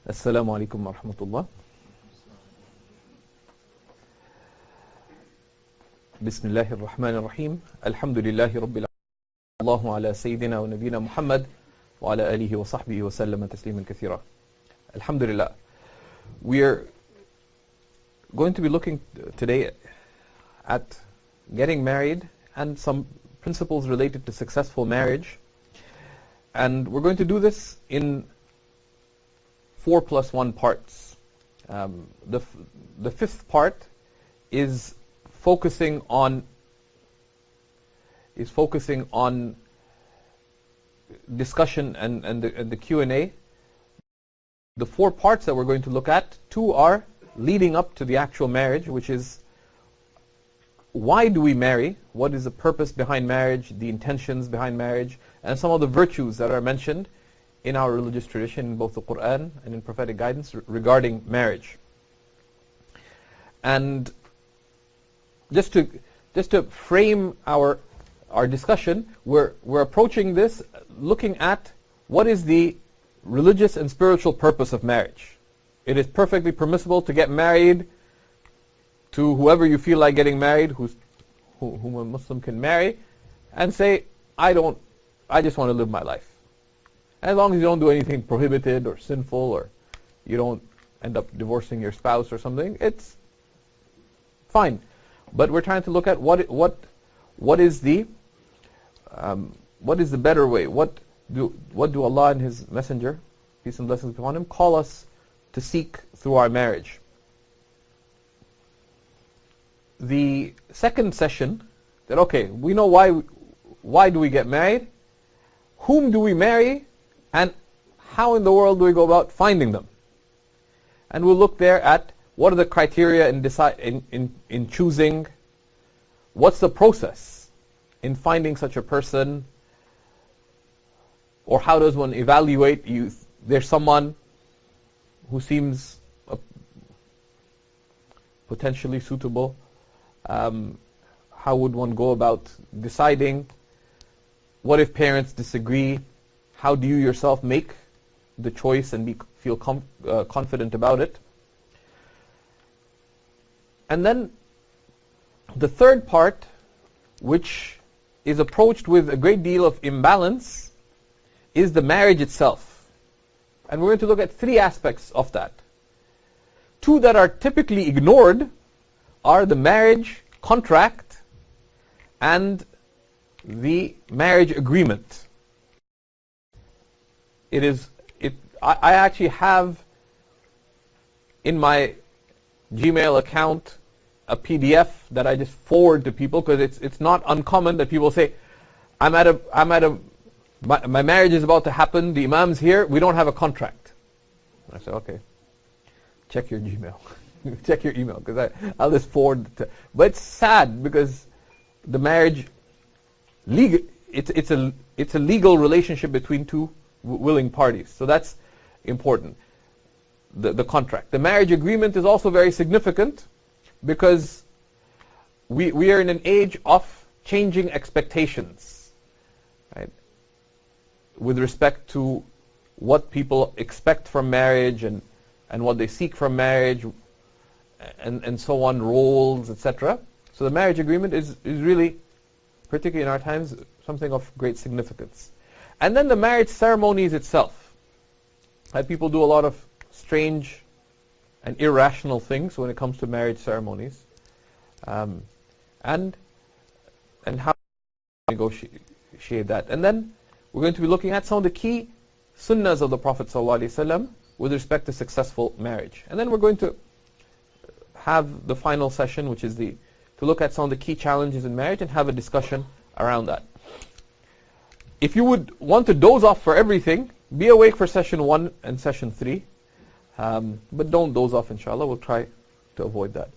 Assalamu alaikum wa rahmatullah. Bismillahir Rahmanir Rahim. Alhamdulillahi Rabbil Alamin. Allahu ala Sayyidina wa Nabina Muhammad wa ala alihi wa sahbihi wa sallama tasliman kathira. Alhamdulillah. We're going to be looking today at getting married and some principles related to successful marriage. And we're going to do this in 4+1 parts. The fifth part is focusing on discussion and the Q&A. The 4 parts that we're going to look at, 2 are leading up to the actual marriage, which is why do we marry? What is the purpose behind marriage, the intentions behind marriage, and some of the virtues that are mentioned in our religious tradition, in both the Quran and in prophetic guidance regarding marriage. And just to frame our discussion, we're approaching this looking at what is the religious and spiritual purpose of marriage. It is perfectly permissible to get married to whoever you feel like getting married, whom a Muslim can marry, and say, I just want to live my life. As long as you don't do anything prohibited or sinful, or you don't end up divorcing your spouse or something, it's fine. But we're trying to look at what is the better way? What do Allah and His Messenger, peace and blessings upon him, call us to seek through our marriage? The second session, that okay, we know why do we get married? Whom do we marry? And how in the world do we go about finding them? And we'll look there at what are the criteria in choosing, what's the process in finding such a person, or how does one evaluate there's someone who seems potentially suitable. How would one go about deciding? What if parents disagree? How do you yourself make the choice and feel confident about it? And then the third part, which is approached with a great deal of imbalance, is the marriage itself. And we're going to look at 3 aspects of that. 2 that are typically ignored are the marriage contract and the marriage agreement. I actually have in my Gmail account a PDF that I just forward to people, because it's not uncommon that people say, my marriage is about to happen, the Imam's here, we don't have a contract. I say, okay, check your Gmail. Check your email, because I'll just forward it. But it's sad, because the marriage, it's a legal relationship between 2 willing parties. So that's important, the contract. The marriage agreement is also very significant, because we are in an age of changing expectations, right? With respect to what people expect from marriage and what they seek from marriage, and so on, roles, etc. So the marriage agreement is really, particularly in our times, something of great significance. And then the marriage ceremonies itself. People do a lot of strange and irrational things when it comes to marriage ceremonies, and how to negotiate that. And then we're going to be looking at some of the key sunnahs of the Prophet ﷺ with respect to successful marriage. And then we're going to have the final session, which is to look at some of the key challenges in marriage and have a discussion around that. If you would want to doze off for everything, be awake for session 1 and session 3. But don't doze off, inshallah. We'll try to avoid that.